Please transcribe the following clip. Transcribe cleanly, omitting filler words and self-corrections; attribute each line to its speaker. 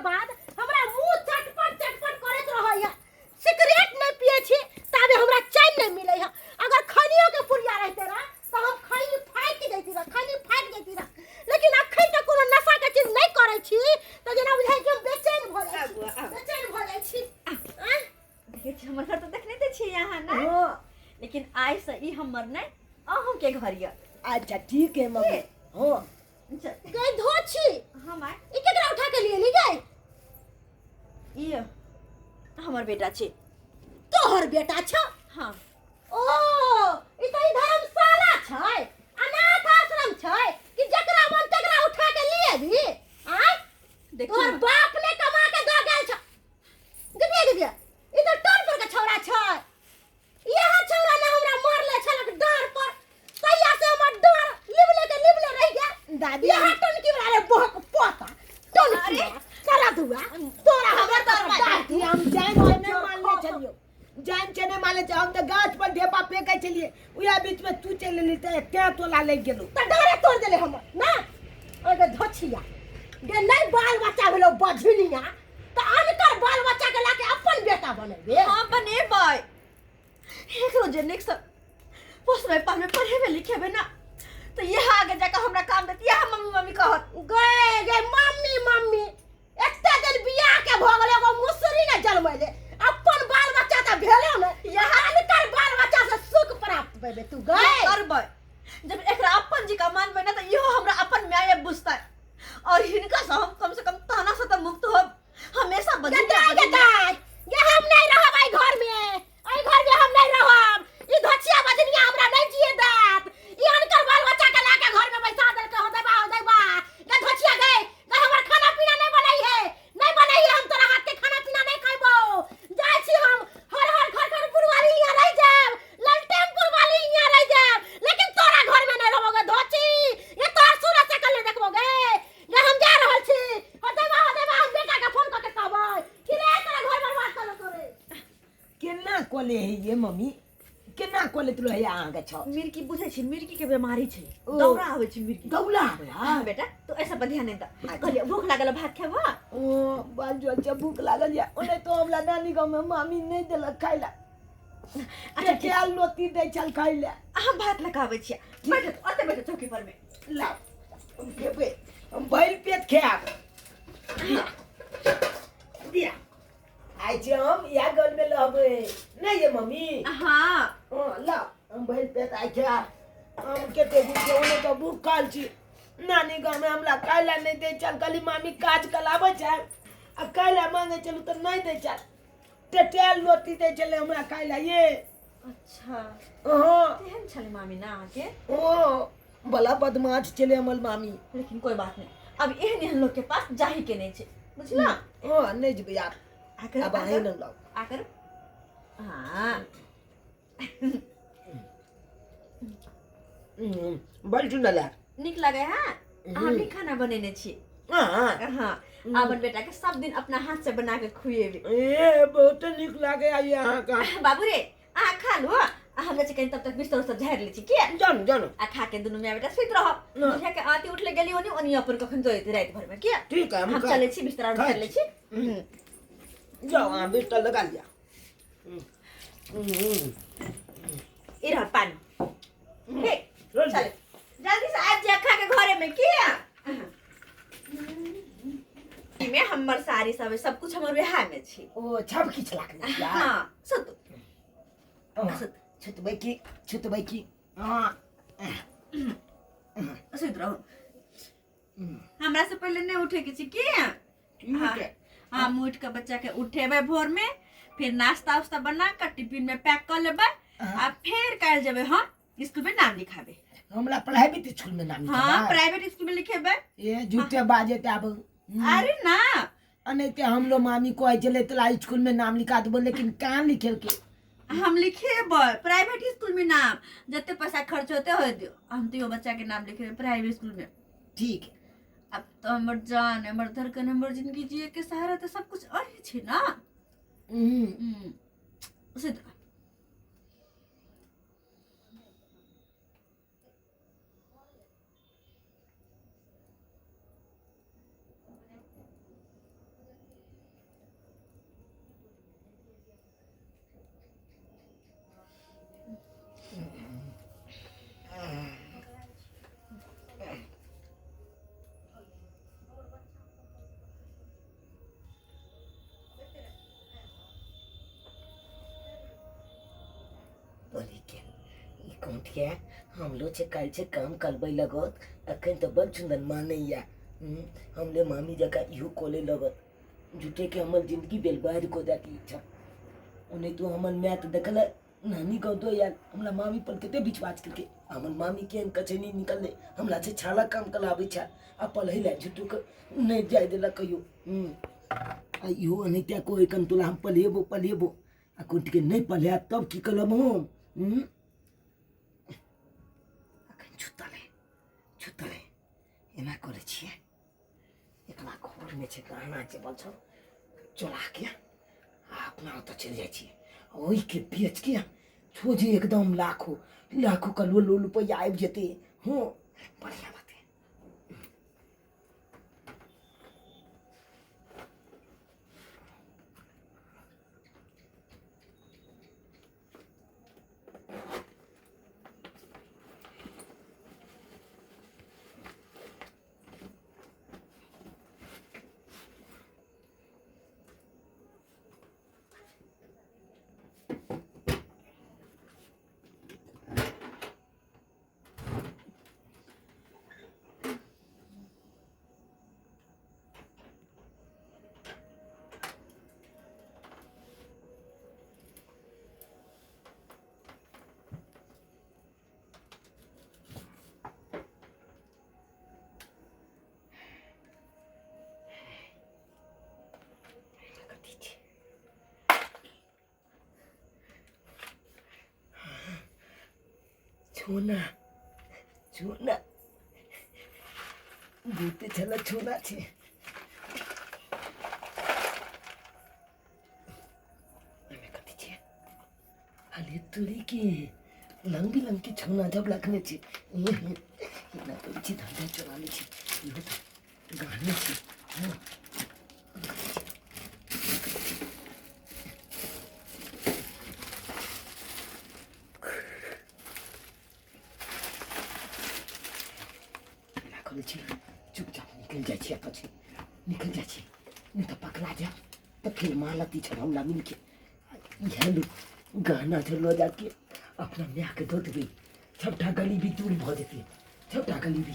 Speaker 1: बाद हमरा मुंह चटपट चटपट करत रहय। सिगरेट नहीं पिए छी तबे हमरा चैन नहीं मिले है। अगर खनियो के पुरिया रहते रहा तो हम खैनी फाइट जैती रहा, खैनी फाइट जैती रहा। लेकिन अखन तक कोनो नशा के चीज नहीं करे छी तो जेना बुझाइ कि हम बेचैन भ जाय छी, बेचैन भ जाय छी।
Speaker 2: देखे छी हमर घर तो देखने ते छी यहाँ ना, लेकिन आइ से ई हमर नहीं अहूं के घर या।
Speaker 1: अच्छा ठीक है मम्मी। हां गई धो छी
Speaker 2: हम आइ
Speaker 1: ई केकरा उठा के लिए ली गई?
Speaker 2: ई हमर बेटा छी।
Speaker 1: तोहर बेटा छ?
Speaker 2: हां।
Speaker 1: ओ ई त ई धर्मशाला छै, अनाथ आश्रम छै कि जकरा मन तकरा उठा के लिए भी? आय
Speaker 2: देखो
Speaker 1: तोहर बाप ने कमा के द गेल छ। गदिया गदिया ई त टोन पर के छौड़ा छै। यह छौड़ा ने हमरा मारले छलक डार पर, तैया से हमर डार लिबले रह गया। दादी यह टोन की वाले बहक पोता टोन की करा दुआ तोरा हमर तो दादी हम जान ने मारले छलियो, जान चने माले हम तो गाछ पर ढेपा फेंकै छलिए, उया बीच में तू चल लेली त क्या तोला ले गेलु त डारे तोड़ देले हमर ना। ओगे धोछिया गे नहीं बाल बच्चा भेलो बझलिया त अनकर बाल बच्चा के लाके अपन बेटा बनेबे।
Speaker 2: हां बनेबै। एकरो जे नेक्स्ट पोस्टमे पढ़े पढ़ेबे लिखेबे ना तो यह आगे जाकर हमरा काम देती है। मम्मी मम्मी कहत
Speaker 1: गे गे मम्मी मम्मी एते दिन बियाह के भ गेले एगो मुसरी ने जन्मैले, अपन बाल बच्चा त भेलो ने। यहाँ अनकर बाल बच्चा से सुख प्राप्त पेबे तू गए
Speaker 2: करबै। जब एकरा अपन जी का मानबै ना तो इहो हमरा अपन माय बुझतै और हिनका से हम कम से कम ताना से तो मुक्त हो हमेशा बदल
Speaker 1: ये हम नहीं रहब आई घर में, आई घर में हम नहीं रहब। ई धचिया बजनिया हमरा नहीं जिए देत। ई अनकर बाल बच्चा के लाके घर में बैठा देल के हो देबा ये धचिया गए गए हमर खाना पीना नहीं बनाई है, नहीं बनाई है। हम तोरा हाथ के खाना पीना नहीं खाइबो। जाय छी हम हर घर पुरवाली यहां रह जाब, ललटेमपुर वाली यहां रह जाब, लेकिन तोरा घर में नहीं रहबोगे धोची। ये तोर सूरत से कल देखबोगे ये हम जा रहल छी। हो देबा हम बेटा के फोन करके कहबै कि रे तोरा घर बर्बाद कर तोरे। केना कोले है ये मम्मी, केना कोले तू है आगे छ?
Speaker 2: मिर्की बुझै छी, मिर्की के बीमारी छै, दौरा आबै छै मिर्की।
Speaker 1: दौला आबै
Speaker 2: हां बेटा तो ऐसा पर ध्यान नहीं द। कहलिए भूख लागल भात खेबा?
Speaker 1: ओ बाल जो अच्छा भूख लागल या ओने तो हमरा नानी गांव में मामी नहीं देलक खाइला। अच्छा क्या लोती दे चल खाइला।
Speaker 2: हम भात लगाबै छी। बैठ ओते बैठ चौकी पर में
Speaker 1: ला हम खेबे, हम भइल पेट खाब। दिया आई जे हम या गल में लहबे नहीं ये मम्मी।
Speaker 2: हां
Speaker 1: ला हम भइल पेट आई खा। हम केते दिन से ओने तो भूख काल छी। नानी गांव में हमरा खाइला नहीं दे चल, कली मामी काज कलाबै छै आ खाइला मांगे चलू तो नहीं दे चल। टेटेल लोटी दे चले हमरा खाइला ये।
Speaker 2: अच्छा
Speaker 1: हां
Speaker 2: तेहन छले मामी ना के?
Speaker 1: ओ बला बदमाश चले हमर मामी।
Speaker 2: लेकिन कोई बात नहीं, अब एहन लोग के पास जाही के नहीं छे, बुझला?
Speaker 1: हां नहीं जेबे यार।
Speaker 2: आकर
Speaker 1: अब आए न लाओ
Speaker 2: आकर हां
Speaker 1: बड़ सुंदर है।
Speaker 2: निक लगे हां। हम भी खाना बनेने छी।
Speaker 1: हां
Speaker 2: हां अपन बेटा के सब दिन अपना हाथ से बना के खुएबे।
Speaker 1: ए बहुत निक लागे आई यहां का।
Speaker 2: बाबू रे आ खा लो, हम जे कहीं तब तक बिस्तर सब झाड़ ले छी के
Speaker 1: जानो
Speaker 2: आ खा के दुनु में बेटा सुत रह। बुझा के आती उठले गेली ओनी अपन कखन जोइत रात भर में के।
Speaker 1: ठीक है
Speaker 2: हम चले छी बिस्तर झाड़ ले छी।
Speaker 1: जाओ आ बिस्तर लगा लिया।
Speaker 2: इधर पानी हे चल जल्दी से आज जा खा के घरे में किया। में हमर सारी सब कुछ हमर बिहार में छी।
Speaker 1: ओ छब किछ लागने या।
Speaker 2: हां सुत
Speaker 1: छुतबै की हां
Speaker 2: सुत रहो। हमरा से पहले नहीं उठे के छी की। हां उठ के बच्चा के उठेबे भोर में, फिर नाश्ता उस्ता बना के टिफिन में पैक कर लेबे आ फिर काल जेबे हम स्कूल में नाम लिखाबे।
Speaker 1: हमरा प्राइवेट स्कूल में नाम लिखाबे?
Speaker 2: हां प्राइवेट स्कूल में लिखेबे।
Speaker 1: ए झूठे बाजे त अब
Speaker 2: अरे ना
Speaker 1: अनैते हम लो मामी कहै छले तोला स्कूल में नाम लिखा देबो, लेकिन कहां लिखेल के?
Speaker 2: हम लिखेबै प्राइवेट स्कूल में नाम, जते पैसा खर्च होते हो दियो। हम तो यो बच्चा के नाम लिखे प्राइवेट स्कूल में।
Speaker 1: ठीक है।
Speaker 2: अब तो हमर जान हमर धड़कन हमर जिंदगी जिए के सहारा तो सब कुछ अही छे ना। उसे
Speaker 3: कोठिया हम लोग से कल से काम करबे लगत अखन तो बड़ सुंदर माने या हमले मामी जगह इहो कोले लगत झूठे के हमर जिंदगी बेलबाद को जाती इच्छा उन्हें तो हमर मैथ देखल नानी कह दो यार हमरा मामी पर केते विश्वास करके हमर मामी के कचे नहीं निकलले हमरा से छाला काम करावे छा आ पलही ला झूठो के नहीं जाय देला कहियो आ इहो अनित्या को एकन तुला हम पलेबो आ कोट के नहीं पले तब की कलम हम अखन छुतले एना करे छिए एकला खबर में छे कहना छे बोल छो चला के अपना तो चल जाए छिए ओई के बेच के छोजे एकदम लाखों का लोल रुपया आबि जेते हो बढ़िया बात है छोना बूते छला छोना छे मैं कहती छे अरे तुरी के लंबी छोना जब लगने छे ना तो छी धंधा चलाने छे इहो तो गाने छे हां चुपचाप निकल जाए छिए पछि निकल जाए छिए नहीं तो पकड़ा जा तो फिर मालती छड़ौला मिल के यह लो गाना चलो जाके अपना न्याय के दो देबे छपटा गली भी दूर भ जेते छपटा गली भी